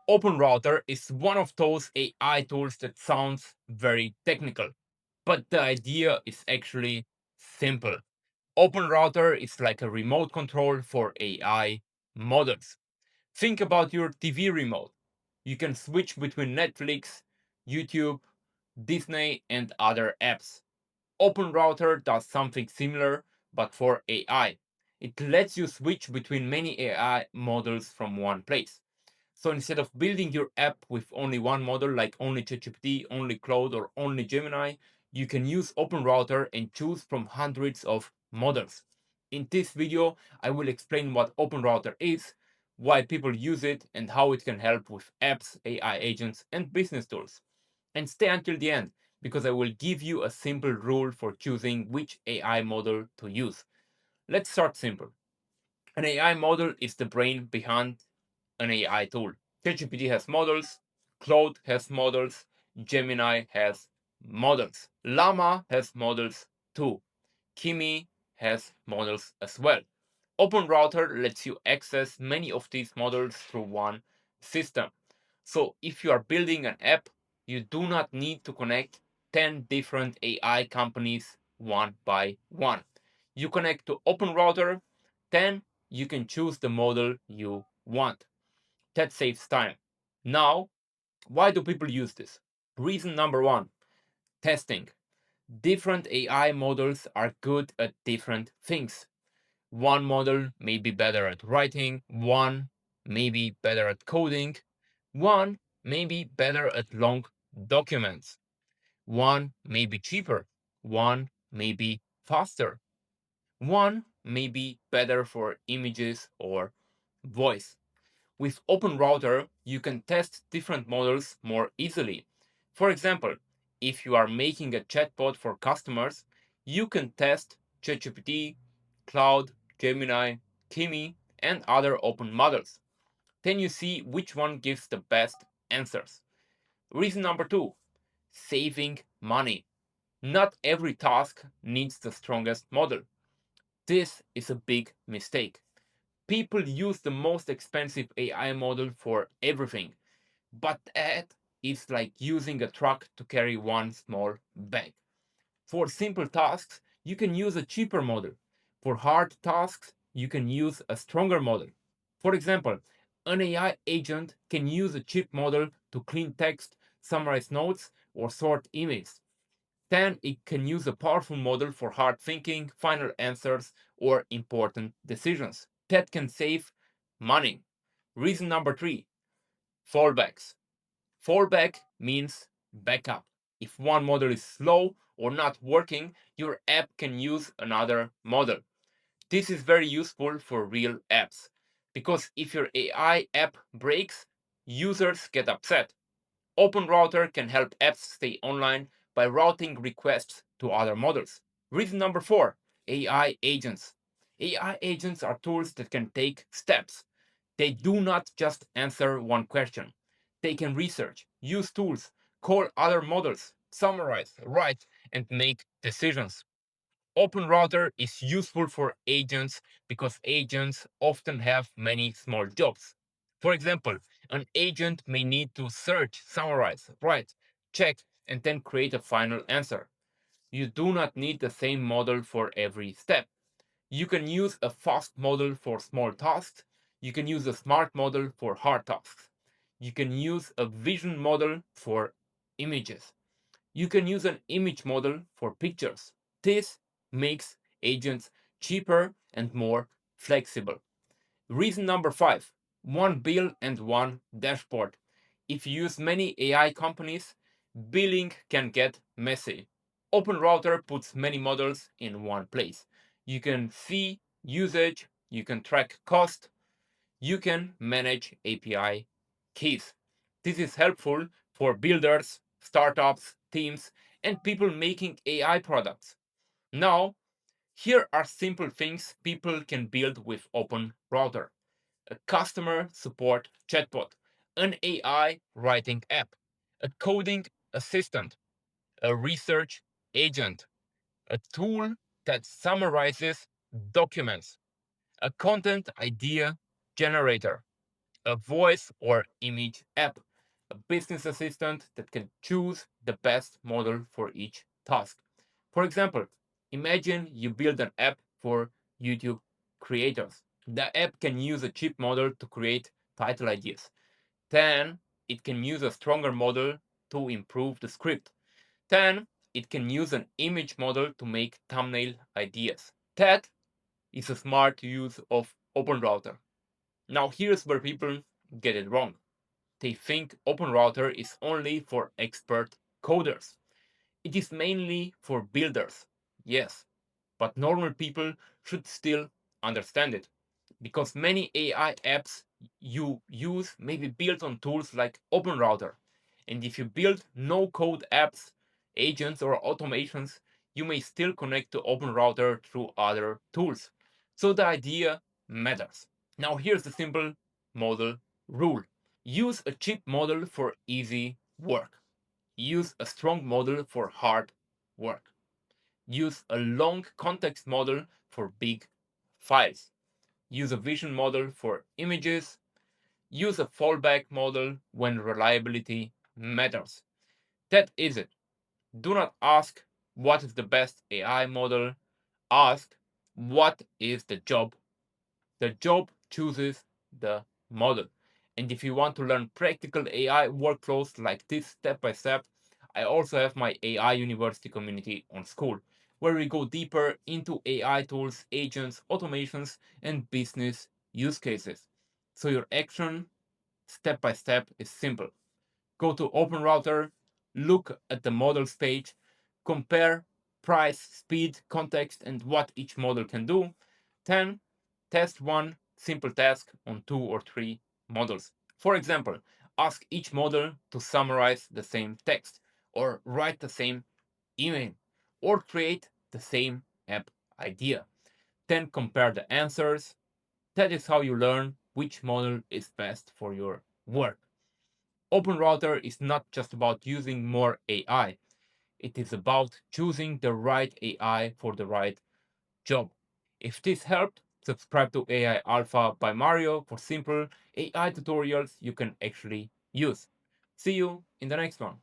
OpenRouter is one of those AI tools that sounds very technical, but the idea is actually simple. OpenRouter is like a remote control for AI models. Think about your TV remote. You can switch between Netflix, YouTube, Disney, and other apps. OpenRouter does something similar, but for AI. It lets you switch between many AI models from one place. So instead of building your app with only one model like only ChatGPT, only Claude, or only Gemini, you can use OpenRouter and choose from hundreds of models. In this video, I will explain what OpenRouter is, why people use it, and how it can help with apps, AI agents, and business tools. And stay until the end, because I will give you a simple rule for choosing which AI model to use. Let's start simple. An AI model is the brain behind an AI tool. ChatGPT has models, Claude has models, Gemini has models, Llama has models too, Kimi has models as well. OpenRouter lets you access many of these models through one system. So if you are building an app, you do not need to connect 10 different AI companies one by one. You connect to OpenRouter, then you can choose the model you want. That saves time. Now, why do people use this? Reason number one, testing. Different AI models are good at different things. One model may be better at writing, one may be better at coding, one may be better at long documents, one may be cheaper, one may be faster, one may be better for images or voice. With OpenRouter, you can test different models more easily. For example, if you are making a chatbot for customers, you can test ChatGPT, Cloud, Gemini, Kimi, and other open models. Then you see which one gives the best answers. Reason number two, saving money. Not every task needs the strongest model. This is a big mistake. People use the most expensive AI model for everything, but that is like using a truck to carry one small bag. For simple tasks, you can use a cheaper model. For hard tasks, you can use a stronger model. For example, an AI agent can use a cheap model to clean text, summarize notes, or sort emails. Then it can use a powerful model for hard thinking, final answers, or important decisions. That can save money. Reason number three, fallbacks. Fallback means backup. If one model is slow or not working, your app can use another model. This is very useful for real apps because if your AI app breaks, users get upset. OpenRouter can help apps stay online by routing requests to other models. Reason number four, AI agents. AI agents are tools that can take steps. They do not just answer one question. They can research, use tools, call other models, summarize, write, and make decisions. OpenRouter is useful for agents because agents often have many small jobs. For example, an agent may need to search, summarize, write, check, and then create a final answer. You do not need the same model for every step. You can use a fast model for small tasks. You can use a smart model for hard tasks. You can use a vision model for images. You can use an image model for pictures. This makes agents cheaper and more flexible. Reason number five, one bill and one dashboard. If you use many AI companies, billing can get messy. OpenRouter puts many models in one place. You can see usage, you can track cost, you can manage API keys. This is helpful for builders, startups, teams, and people making AI products. Now, here are simple things people can build with OpenRouter: a customer support chatbot, an AI writing app, a coding assistant, a research agent, a tool that summarizes documents, a content idea generator, a voice or image app, a business assistant that can choose the best model for each task. For example, imagine you build an app for YouTube creators. The app can use a cheap model to create title ideas. Then it can use a stronger model to improve the script. Then it can use an image model to make thumbnail ideas. That is a smart use of OpenRouter. Now here's where people get it wrong. They think OpenRouter is only for expert coders. It is mainly for builders, yes, but normal people should still understand it because many AI apps you use may be built on tools like OpenRouter. And if you build no code apps, agents, or automations, you may still connect to OpenRouter through other tools. So the idea matters. Now, here's the simple model rule: use a cheap model for easy work, use a strong model for hard work, use a long context model for big files, use a vision model for images, use a fallback model when reliability matters. That is it. Do not ask what is the best AI model, ask what is the job. The job chooses the model. And if you want to learn practical AI workflows like this step by step, I also have my AI University community on School, where we go deeper into AI tools, agents, automations, and business use cases. So your action step by step is simple. Go to OpenRouter, look at the models page, compare price, speed, context, and what each model can do. Then test one simple task on 2 or 3 models. For example, ask each model to summarize the same text, or write the same email, or create the same app idea. Then compare the answers. That is how you learn which model is best for your work. OpenRouter is not just about using more AI, it is about choosing the right AI for the right job. If this helped, subscribe to AI Alpha by Mario for simple AI tutorials you can actually use. See you in the next one.